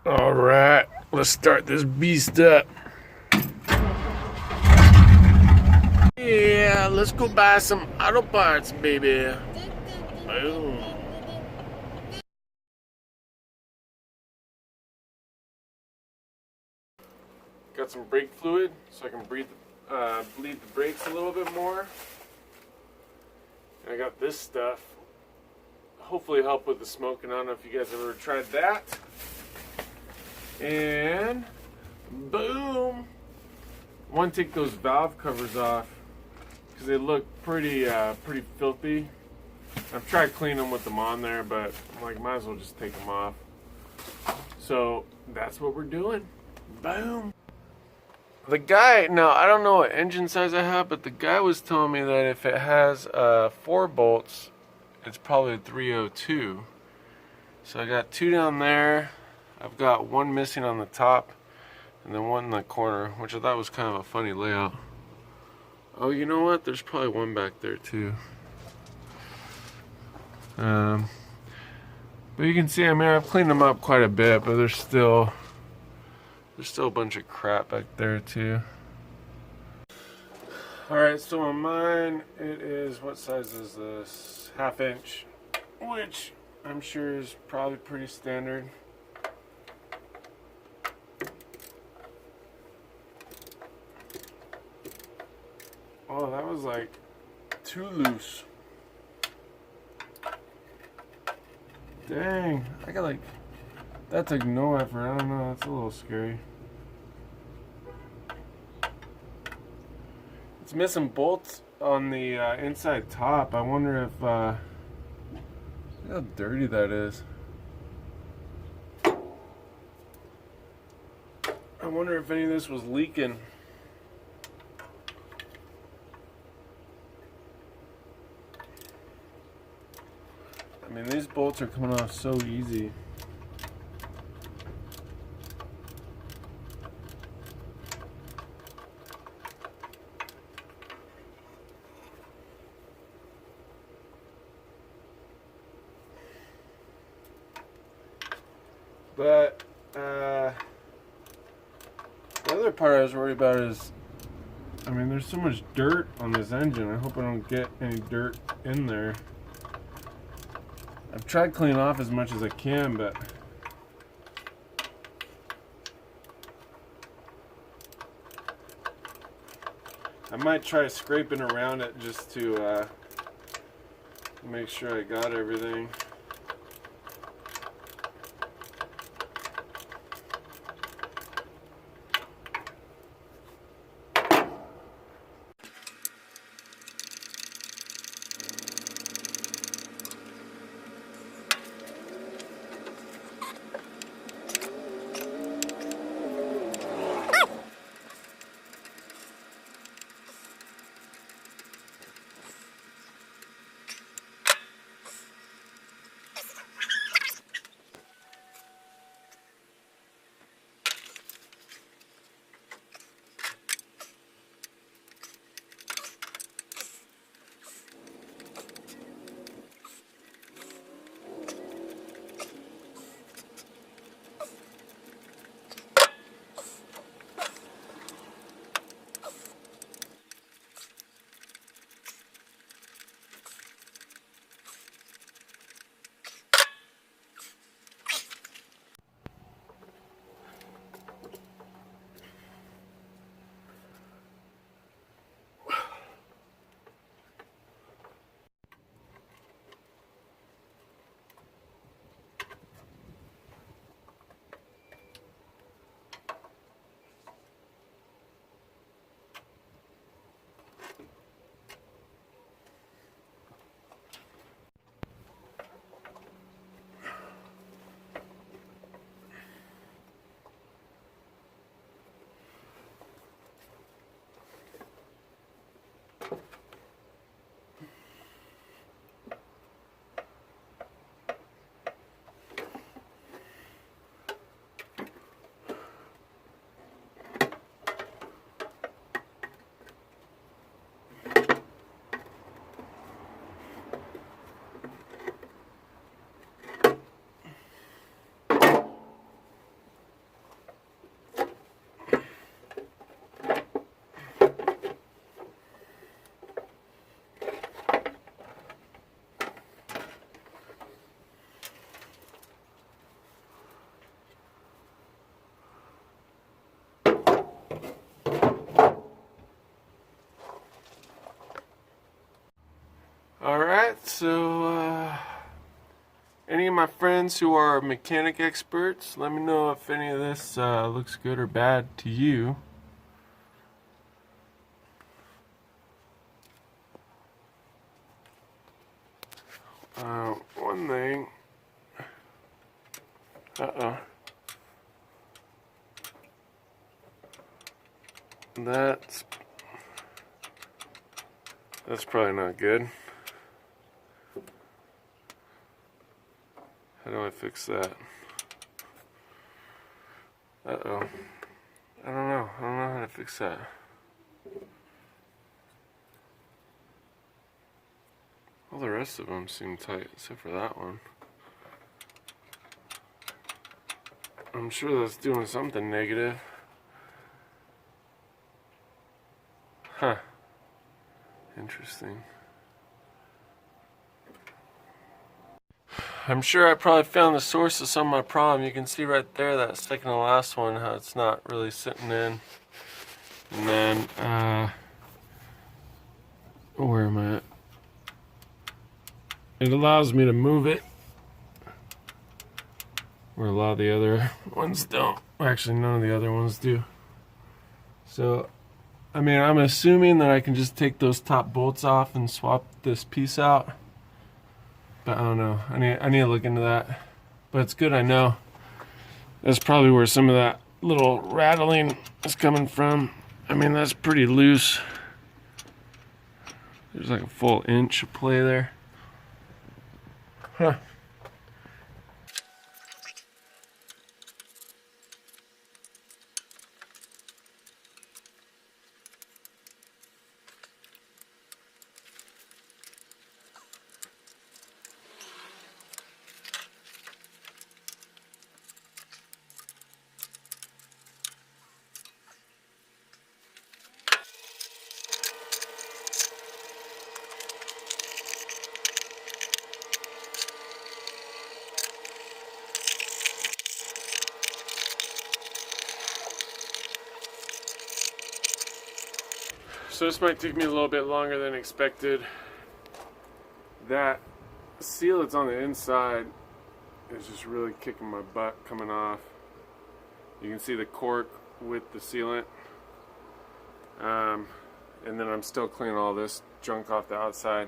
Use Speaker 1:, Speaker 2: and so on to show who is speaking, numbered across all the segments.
Speaker 1: All right, let's start this beast up. Yeah, let's go buy some auto parts, baby. Boom. Got some brake fluid so I can bleed the brakes a little bit more. And I got this stuff. Hopefully help with the smoking. I don't know if you guys ever tried that. And boom. I want to take those valve covers off because they look pretty filthy. I've tried cleaning them with them on there, but I'm like, might as well just take them off. So that's what we're doing. Boom. The guy, now I don't know what engine size I have, but the guy was telling me that if it has 4 bolts, it's probably a 302. So I got 2 down there. I've got 1 missing on the top, and then 1 in the corner, which I thought was kind of a funny layout. Oh, you know what? There's probably 1 back there too. But you can see, I mean, I've cleaned them up quite a bit, but there's still a bunch of crap back there too. Alright, so on mine, it is, what size is this? 1/2 inch, which I'm sure is probably pretty standard. Oh, that was like too loose. Dang, I got like, that took no effort. I don't know, that's a little scary. It's missing bolts on the inside top. I wonder if, look how dirty that is. I wonder if any of this was leaking. I mean, these bolts are coming off so easy. But the other part I was worried about is, I mean, there's so much dirt on this engine. I hope I don't get any dirt in there. I've tried cleaning off as much as I can, but I might try scraping around it just to make sure I got everything. Alright, so any of my friends who are mechanic experts, let me know if any of this looks good or bad to you. One thing. That's probably not good. How do I fix that? Uh-oh. I don't know how to fix that. All the rest of them seem tight, except for that one. I'm sure that's doing something negative. Huh. Interesting. I'm sure I probably found the source of some of my problem. You can see right there, that second to last one, how it's not really sitting in. And then, where am I at? It allows me to move it, where a lot of the other ones don't. Actually, none of the other ones do. So, I mean, I'm assuming that I can just take those top bolts off and swap this piece out. But I don't know. I need to look into that. But it's good I know. That's probably where some of that little rattling is coming from. I mean, that's pretty loose. There's like a full inch of play there. Huh. So this might take me a little bit longer than expected. That seal that's on the inside is just really kicking my butt coming off. You can see the cork with the sealant. And then I'm still cleaning all this junk off the outside.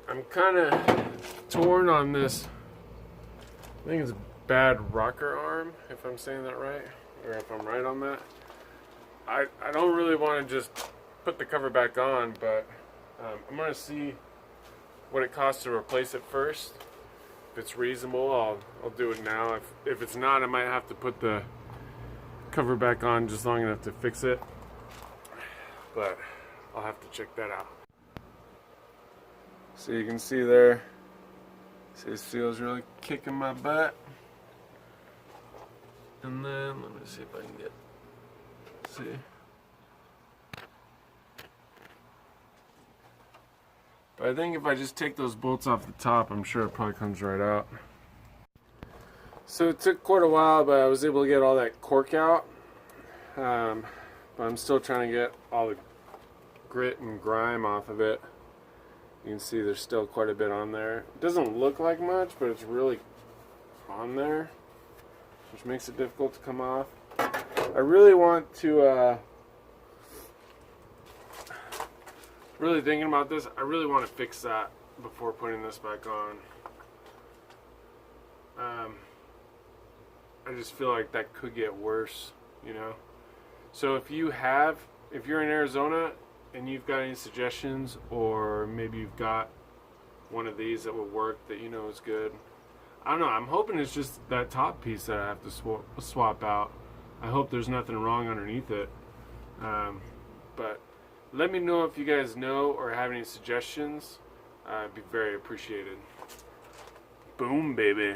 Speaker 1: I'm kind of torn on this. I think it's a bad rocker arm, if I'm saying that right, or if I'm right on that. I don't really want to just put the cover back on, but I'm going to see what it costs to replace it first. If it's reasonable, I'll do it now. If it's not, I might have to put the cover back on just long enough to fix it. But I'll have to check that out. So you can see there, the seal's really kicking my butt. And then let me see if I can get. See. But I think if I just take those bolts off the top, I'm sure it probably comes right out. So it took quite a while, but I was able to get all that cork out. But I'm still trying to get all the grit and grime off of it. You can see there's still quite a bit on there. It doesn't look like much, but it's really on there, which makes it difficult to come off. I really want to, really thinking about this, I really want to fix that before putting this back on. I just feel like that could get worse, you know? So if you're in Arizona and you've got any suggestions, or maybe you've got one of these that will work that you know is good, I don't know, I'm hoping it's just that top piece that I have to swap out. I hope there's nothing wrong underneath it. But let me know if you guys know or have any suggestions. It'd be very appreciated. Boom, baby.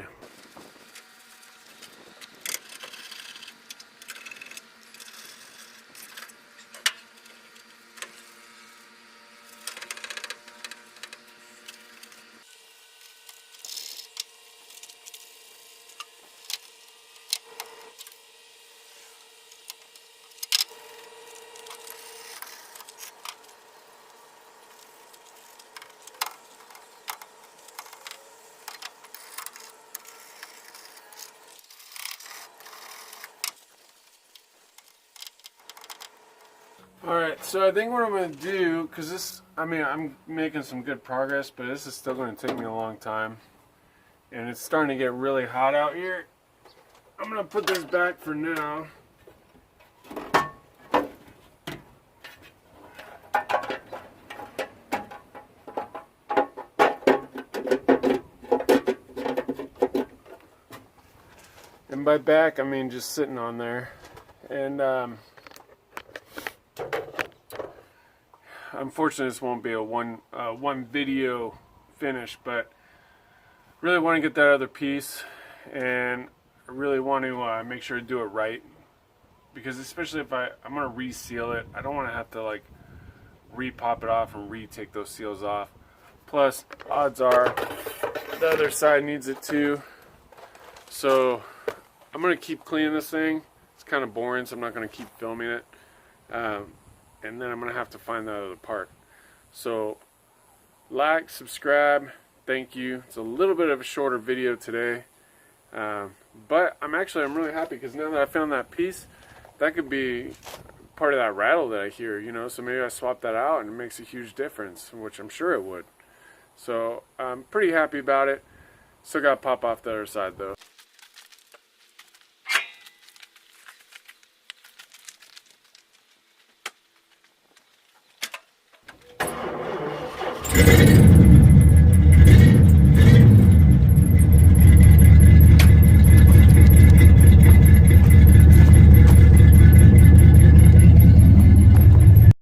Speaker 1: Alright, so I think what I'm going to do, because this, I mean, I'm making some good progress, but this is still going to take me a long time. And it's starting to get really hot out here. I'm going to put this back for now. And by back, I mean just sitting on there. And unfortunately, this won't be a one video finish, but really want to get that other piece, and I really want to make sure to do it right, because especially if I'm going to reseal it, I don't want to have to like re-pop it off and retake those seals off. Plus, odds are the other side needs it too. So I'm going to keep cleaning this thing. It's kind of boring, so I'm not going to keep filming it. And then I'm going to have to find that other part. So, like, subscribe, thank you. It's a little bit of a shorter video today. But I'm really happy, because now that I found that piece, that could be part of that rattle that I hear, you know. So maybe I swap that out and it makes a huge difference, which I'm sure it would. So I'm pretty happy about it. Still got to pop off the other side though.